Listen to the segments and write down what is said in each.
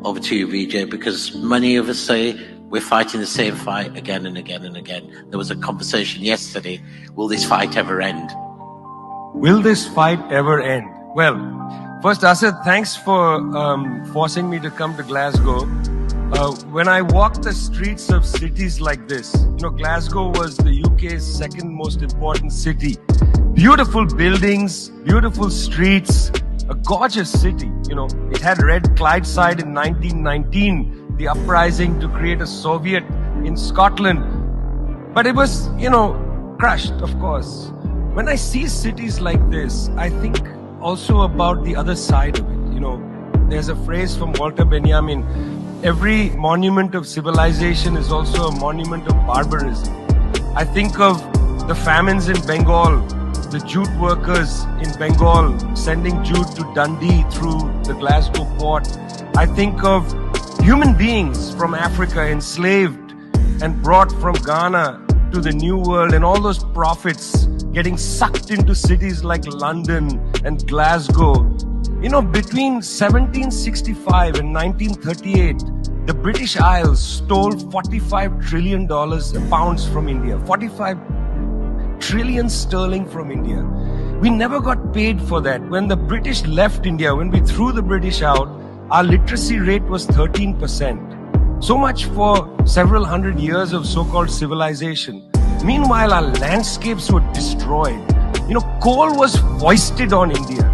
over to you, Vijay, because many of us say we're fighting the same fight again and again and again. There was a conversation yesterday, will this fight ever end? Will this fight ever end? Well, first, Asad, thanks for forcing me to come to Glasgow. When I walk the streets of cities like this, Glasgow was the UK's second most important city. Beautiful buildings, beautiful streets, a gorgeous city. It had Red Clydeside in 1919, the uprising to create a Soviet in Scotland. But it was, crushed, of course. When I see cities like this, I think also about the other side of it. There's a phrase from Walter Benjamin, every monument of civilization is also a monument of barbarism. I think of the famines in Bengal, the jute workers in Bengal sending jute to Dundee through the Glasgow port. I think of human beings from Africa enslaved and brought from Ghana to the New World, and all those profits getting sucked into cities like London and Glasgow. Between 1765 and 1938, the British Isles stole $45 trillion pounds from India, 45 trillion sterling from India. We never got paid for that. When the British left India, when we threw the British out, our literacy rate was 13%. So much for several hundred years of so-called civilization. Meanwhile, our landscapes were destroyed. Coal was foisted on India.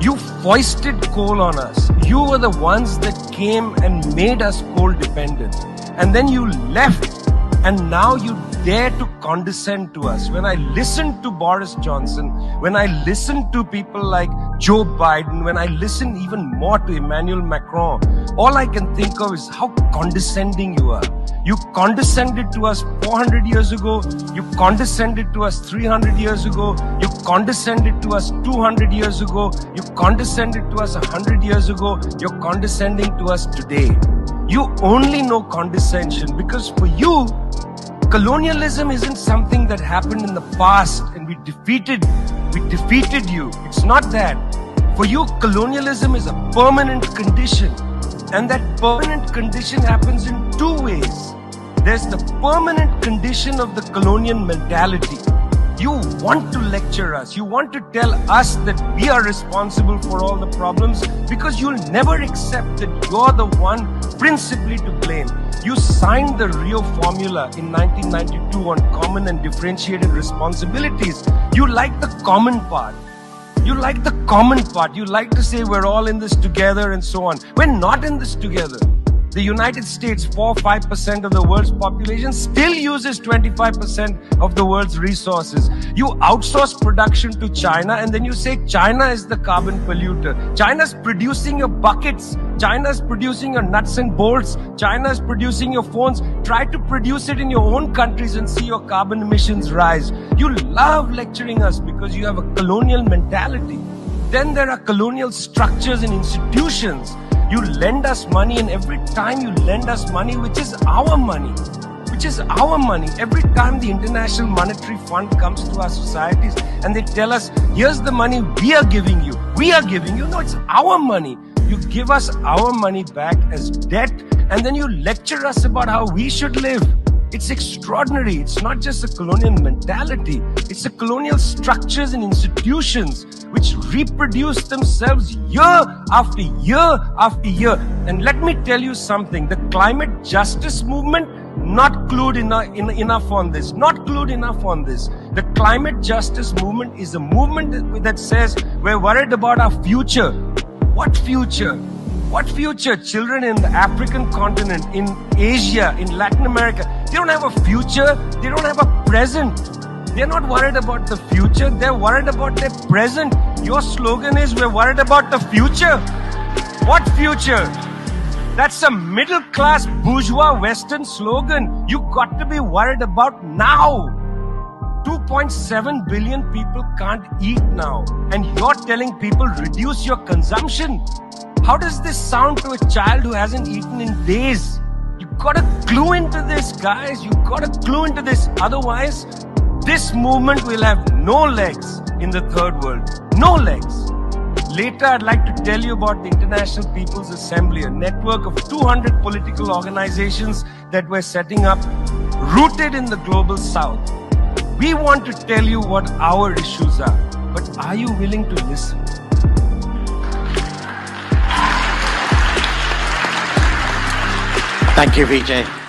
You foisted coal on us. You were the ones that came and made us coal dependent. And then you left, and now you dare to condescend to us. When I listen to Boris Johnson, when I listen to people like Joe Biden, when I listen even more to Emmanuel Macron, all I can think of is how condescending you are. You condescended to us 400 years ago. You condescended to us 300 years ago. You condescended to us 200 years ago. You condescended to us 100 years ago. You're condescending to us today. You only know condescension because for you, colonialism isn't something that happened in the past and we defeated you. It's not that. For you, colonialism is a permanent condition. And that permanent condition happens in two ways. There's the permanent condition of the colonial mentality. You want to lecture us. You want to tell us that we are responsible for all the problems because you'll never accept that you're the one principally to blame. You signed the Rio Formula in 1992 on common and differentiated responsibilities. You like the common part. You like the common part. You like to say we're all in this together and so on. We're not in this together. The United States, 4-5% of the world's population, still uses 25% of the world's resources. You outsource production to China and then you say China is the carbon polluter. China's producing your buckets. China's producing your nuts and bolts. China's producing your phones. Try to produce it in your own countries and see your carbon emissions rise. You love lecturing us because you have a colonial mentality. Then there are colonial structures and institutions. You lend us money, and every time you lend us money, which is our money, every time the International Monetary Fund comes to our societies and they tell us, here's the money we are giving you. No, it's our money. You give us our money back as debt, and then you lecture us about how we should live. It's extraordinary. It's not just a colonial mentality. It's the colonial structures and institutions which reproduce themselves year after year after year. And let me tell you something. The climate justice movement, not clued enough on this. The climate justice movement is a movement that says we're worried about our future. What future? What future? Children in the African continent, in Asia, in Latin America, they don't have a future. They don't have a present. They're not worried about the future. They're worried about their present. Your slogan is, we're worried about the future. What future? That's a middle-class bourgeois Western slogan. You got to be worried about now. 2.7 billion people can't eat now. And you're telling people, reduce your consumption. How does this sound to a child who hasn't eaten in days? You've got to clue into this, guys. You've got to clue into this. Otherwise, this movement will have no legs in the third world. No legs. Later, I'd like to tell you about the International People's Assembly, a network of 200 political organizations that we're setting up, rooted in the global south. We want to tell you what our issues are, but are you willing to listen? Thank you, Vijay.